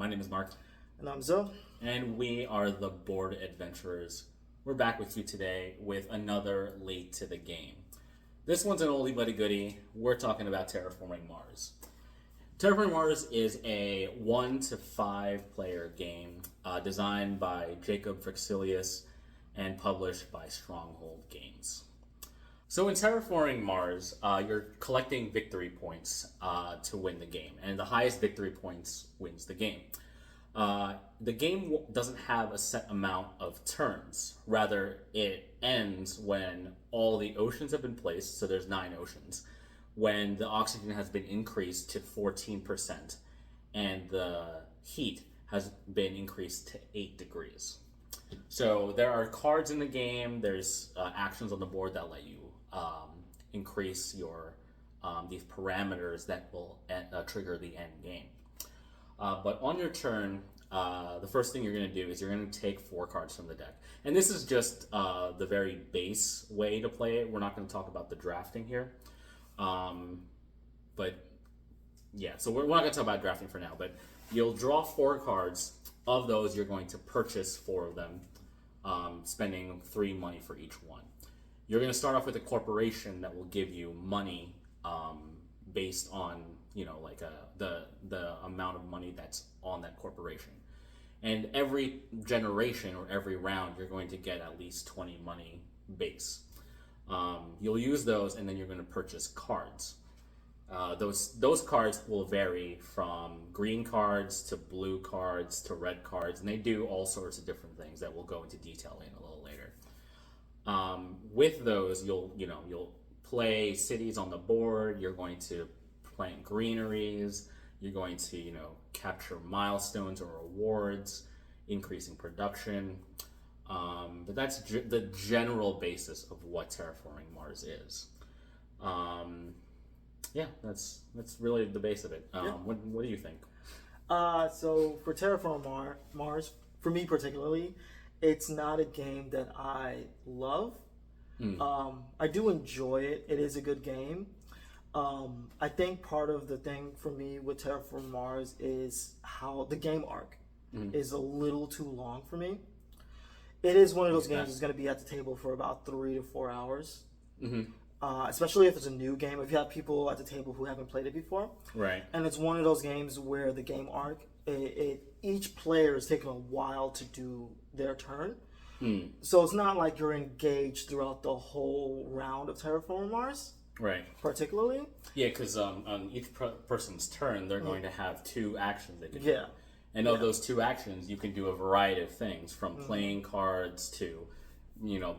My name is Mark, And I'm Zoe. and we are the Board Adventurers. We're back with you today with another late to the game. This one's an oldie but a goodie. We're talking about Terraforming Mars. Terraforming Mars is a 1 to 5 player game designed by Jacob Frixilius and published by Stronghold Games. So in Terraforming Mars, you're collecting victory points to win the game, and the highest victory points wins the game. The game doesn't have a set amount of turns. Rather, it ends when all the oceans have been placed, so there's 9 oceans, when the oxygen has been increased to 14%, and the heat has been increased to 8 degrees. So there are cards in the game, there's actions on the board that let you increase your these parameters that will trigger the end game. But on your turn, the first thing you're going to do is you're going to take 4 cards from the deck. And this is just the very base way to play it. We're not going to talk about the drafting here. But yeah, so we're not going to talk about drafting for now. But you'll draw 4 cards. Of those, you're going to purchase 4 of them, spending 3 money for each one. You're going to start off with a corporation that will give you money based on, the amount of money that's on that corporation. And every generation or every round, you're going to get at least 20 money base. You'll use those, and then you're going to purchase cards. Those cards will vary from green cards to blue cards to red cards, and they do all sorts of different things that we'll go into detail in a little later. With those, you'll play cities on the board. You're going to plant greeneries. You're going to capture milestones or awards, increasing production. But that's the general basis of what Terraforming Mars is. Yeah, that's really the base of it. What do you think? So for Terraforming Mars, for me particularly, it's not a game that I love. I do enjoy it. It is a good game. I think part of the thing for me with Terraforming Mars is how the game arc is a little too long for me. It is one of those games that's going to be at the table for about 3 to 4 hours. Especially if it's a new game, if you have people at the table who haven't played it before. Right. And it's one of those games where the game arc, each player is taking a while to do their turn. So it's not like you're engaged throughout the whole round of Terraforming Mars. Right. Particularly. Yeah, because on each person's turn, they're going to have 2 actions they can do. Yeah. And of those 2 actions, you can do a variety of things, from playing cards to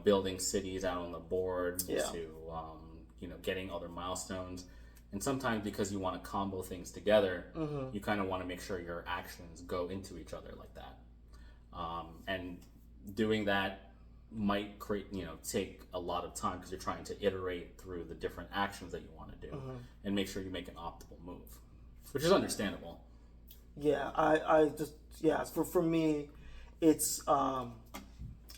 building cities out on the board to getting other milestones. And sometimes, because you want to combo things together, you kind of want to make sure your actions go into each other like that. And doing that might take a lot of time, because you're trying to iterate through the different actions that you want to do and make sure you make an optimal move, which is understandable. Yeah, for me, it's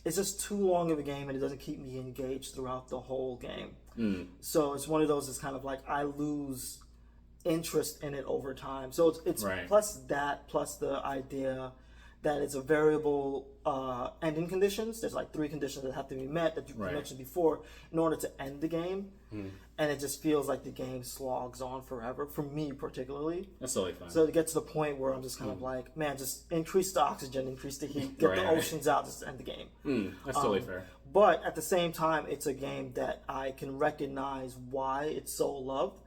just too long of a game, and it doesn't keep me engaged throughout the whole game. So it's one of those. It's kind of like I lose interest in it over time. So it's right. Plus the idea that it's a variable ending conditions. There's like 3 conditions that have to be met that you mentioned before in order to end the game. And it just feels like the game slogs on forever, for me particularly. That's totally fine. So to get to the point where I'm just kind of like, man, just increase the oxygen, increase the heat, get the oceans out, just end the game. That's totally fair. But at the same time, it's a game that I can recognize why it's so loved.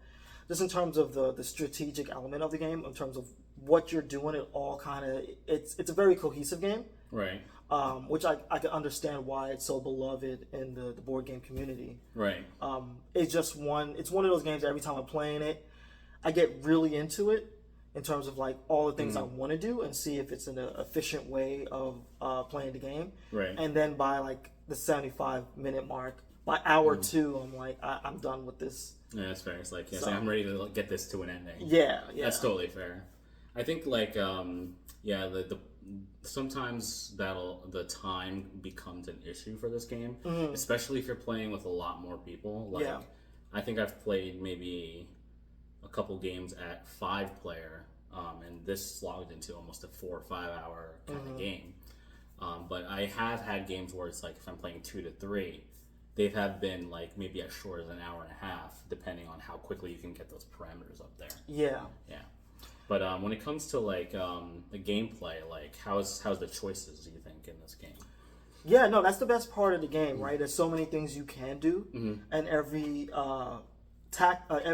Just in terms of the strategic element of the game, in terms of what you're doing, it all kind of, it's a very cohesive game. Right. Which I can understand why it's so beloved in the board game community. Right. It's one of those games that every time I'm playing it, I get really into it in terms of like all the things I want to do and see if it's an efficient way of playing the game. Right. And then by like the 75-minute mark, by hour 2, I'm like, I'm done with this. Yeah, that's fair. It's like, I'm ready to get this to an ending. Yeah. That's totally fair. I think sometimes the time becomes an issue for this game, especially if you're playing with a lot more people. I think I've played maybe a couple games at 5 player, and this logged into almost a 4 or 5 hour kind of game. But I have had games where it's like if I'm playing 2 to 3, they have been like maybe as short as an hour and a half, depending on how quickly you can get those parameters up there. Yeah. Yeah. But when it comes to like the gameplay, like how's the choices, do you think, in this game? Yeah, no, that's the best part of the game, right? There's so many things you can do, and every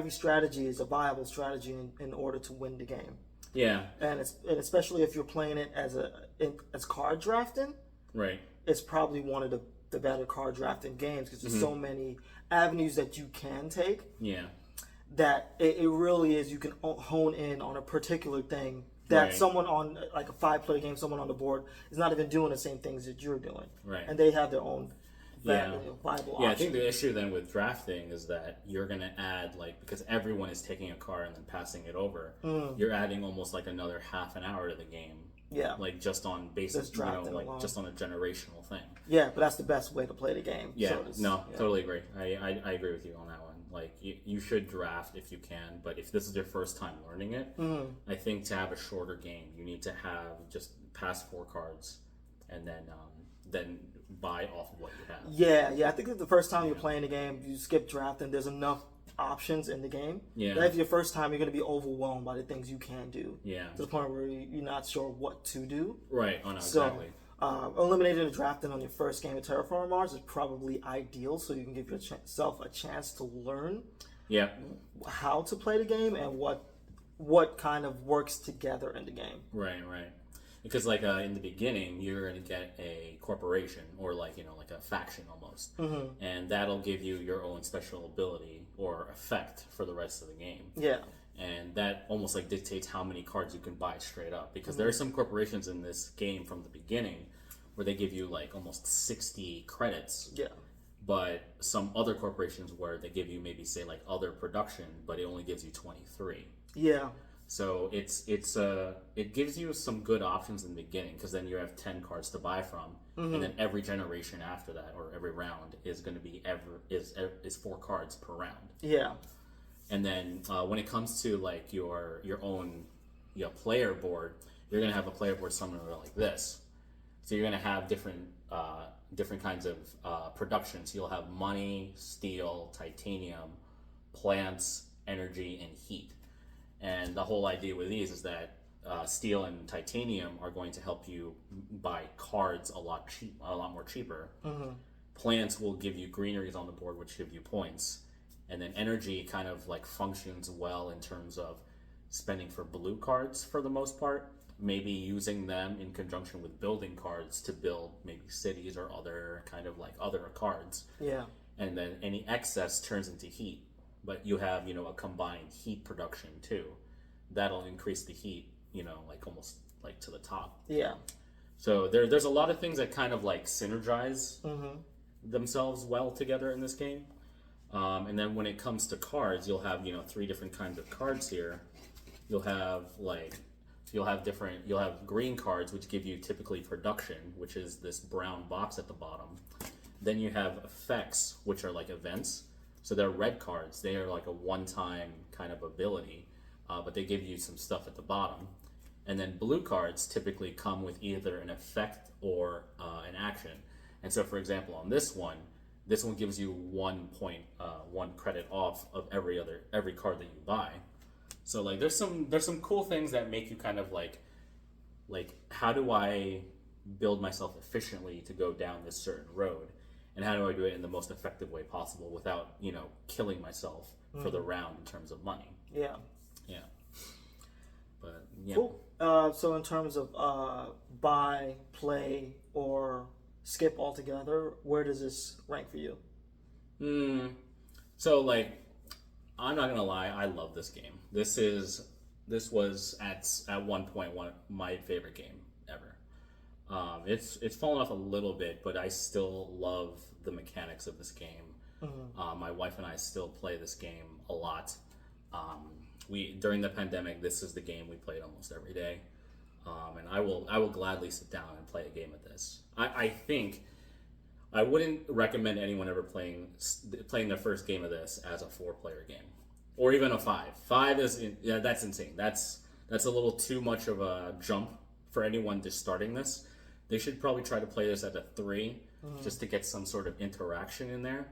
strategy is a viable strategy in order to win the game. Yeah. And especially if you're playing it as card drafting, right? It's probably one of the better card drafting games because there's so many avenues that you can take. Yeah. That it really is, you can hone in on a particular thing that someone on like a 5-player game, someone on the board is not even doing the same things that you're doing, right? And they have their own viable option. I think the issue then with drafting is that you're going to add, like, because everyone is taking a card and then passing it over, you're adding almost like another half an hour to the game. Yeah, like just on basis, just on a generational thing. Yeah, but that's the best way to play the game. Yeah, totally agree. I agree with you on that one. Like you should draft if you can, but if this is your first time learning it, I think to have a shorter game, you need to have just pass 4 cards, and then buy off of what you have. Yeah. I think that the first time you're playing the game, you skip drafting. There's enough options in the game. Yeah. But if your first time, you're going to be overwhelmed by the things you can do. Yeah. To the point where you're not sure what to do. Right. Oh no, exactly. Eliminating the drafting on your first game of Terraforming Mars is probably ideal, so you can give yourself a chance to learn how to play the game and what kind of works together in the game. Right. Because like in the beginning, you're going to get a corporation or like a faction almost, and that'll give you your own special ability or effect for the rest of the game. Yeah. And that almost like dictates how many cards you can buy straight up, because there are some corporations in this game from the beginning where they give you like almost 60 credits. Yeah. But some other corporations where they give you maybe say like other production, but it only gives you 23. Yeah. So it gives you some good options in the beginning, because then you have 10 cards to buy from, and then every generation after that or every round is going to be is 4 cards per round. Yeah. And then when it comes to like your own player board, you're going to have a player board somewhere like this. So you're going to have different kinds of production. So you'll have money, steel, titanium, plants, energy, and heat. And the whole idea with these is that steel and titanium are going to help you buy cards a lot more cheaper. Plants will give you greeneries on the board, which give you points. And then energy kind of like functions well in terms of spending for blue cards for the most part, maybe using them in conjunction with building cards to build maybe cities or other kind of like other cards. Yeah. And then any excess turns into heat, but you have, a combined heat production too. That'll increase the heat, like almost like to the top. Yeah. So there's a lot of things that kind of like synergize themselves well together in this game. And then when it comes to cards, you'll have 3 different kinds of cards here. You'll have green cards, which give you typically production, which is this brown box at the bottom. Then you have effects, which are like events. So they're red cards. They are like a one-time kind of ability, but they give you some stuff at the bottom. And then blue cards typically come with either an effect or an action. And so, for example, on this one gives you 1 point, 1 credit off of every card that you buy. So like there's some cool things that make you kind of like how do I build myself efficiently to go down this certain road, and how do I do it in the most effective way possible without killing myself for the round in terms of money. Yeah. But yeah. Cool. So in terms of buy, play, or skip altogether, where does this rank for you? So like, I'm not gonna lie, I love this game. This was at one point one of my favorite game ever. It's fallen off a little bit, but I still love the mechanics of this game. My wife and I still play this game a lot. During the pandemic, this is the game we played almost every day. And I will gladly sit down and play a game of this. I think I wouldn't recommend anyone ever playing their first game of this as a 4-player game, or even a 5. 5 is that's insane. That's that's a little too much of a jump for anyone just starting this. They should probably try to play this at a 3 just to get some sort of interaction in there.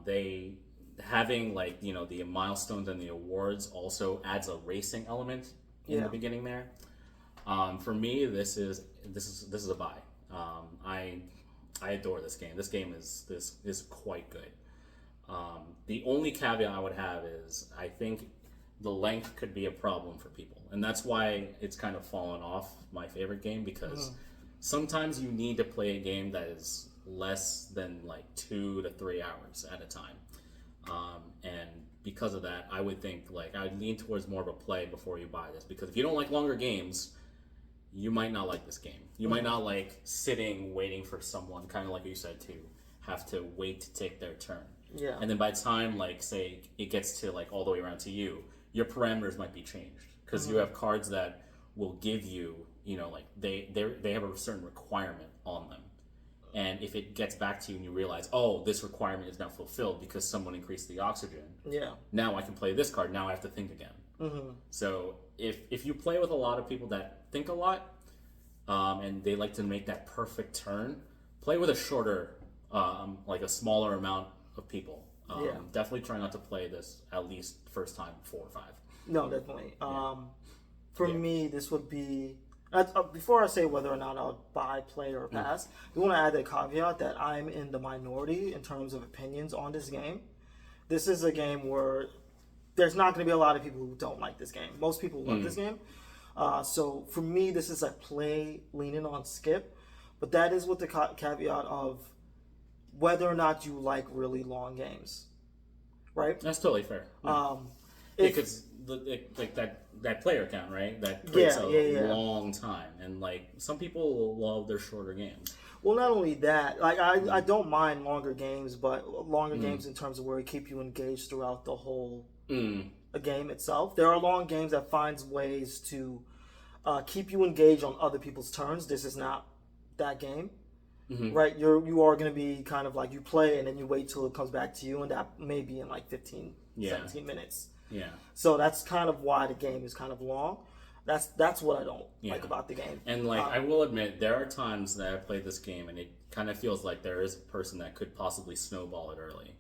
They having like the milestones and the awards also adds a racing element in the beginning there. For me, this is a buy. I adore this game. This game is quite good. The only caveat I would have is I think the length could be a problem for people, and that's why it's kind of fallen off my favorite game, because sometimes you need to play a game that is less than like 2 to 3 hours at a time, and because of that, I would think I'd lean towards more of a play before you buy this, because if you don't like longer games, you might not like this game. You might not like sitting waiting for someone, kind of like you said, to have to wait to take their turn. Yeah. And then by the time, say, it gets to all the way around to you, your parameters might be changed, because you have cards that will give you, they have a certain requirement on them. And if it gets back to you and you realize, oh, this requirement is now fulfilled because someone increased the oxygen. Yeah. Now I can play this card. Now I have to think again. So if you play with a lot of people that think a lot, and they like to make that perfect turn, play with a shorter, a smaller amount of people. Definitely try not to play this at least first time 4 or 5. No, definitely. For me, this would be... before I say whether or not I'll buy, play, or pass, I want to add the caveat that I'm in the minority in terms of opinions on this game. This is a game where there's not going to be a lot of people who don't like this game. Most people love this game. So for me, this is a play leaning on skip. But that is with the caveat of whether or not you like really long games. Right? That's totally fair. Because that player count, right? That takes a long time, and some people love their shorter games. Well, not only that, I don't mind longer games, but longer games in terms of where it keep you engaged throughout the whole game itself. There are long games that finds ways to keep you engaged on other people's turns. This is not that game. Right, you are going to be kind of you play and then you wait till it comes back to you, and that may be in 15, 17 minutes. Yeah. So that's kind of why the game is kind of long. That's what I don't like about the game. And I will admit, there are times that I played this game and it kind of feels like there is a person that could possibly snowball it early.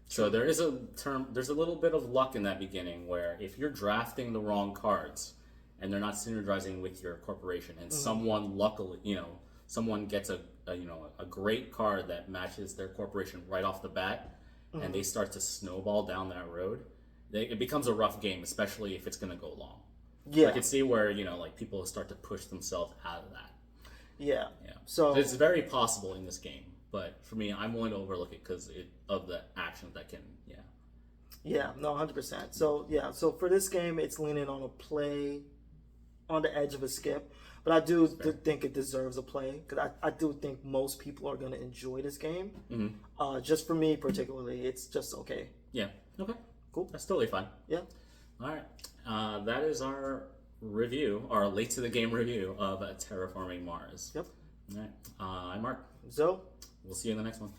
So there's a little bit of luck in that beginning, where if you're drafting the wrong cards and they're not synergizing with your corporation, and someone luckily, someone gets a great card that matches their corporation right off the bat, and they start to snowball down that road, it becomes a rough game, especially if it's going to go long. I can see where people start to push themselves out of that. Yeah. So it's very possible in this game, but for me, I'm willing to overlook it because of the actions that can. Yeah. No, 100%. So for this game, it's leaning on a play, on the edge of a skip. But I do think it deserves a play, because I do think most people are going to enjoy this game. Just for me particularly, it's just okay. Yeah. Okay. Cool. That's totally fine. Yeah. All right. That is our review, our late to the game review of Terraforming Mars. Yep. All right. I'm Mark. So, we'll see you in the next one.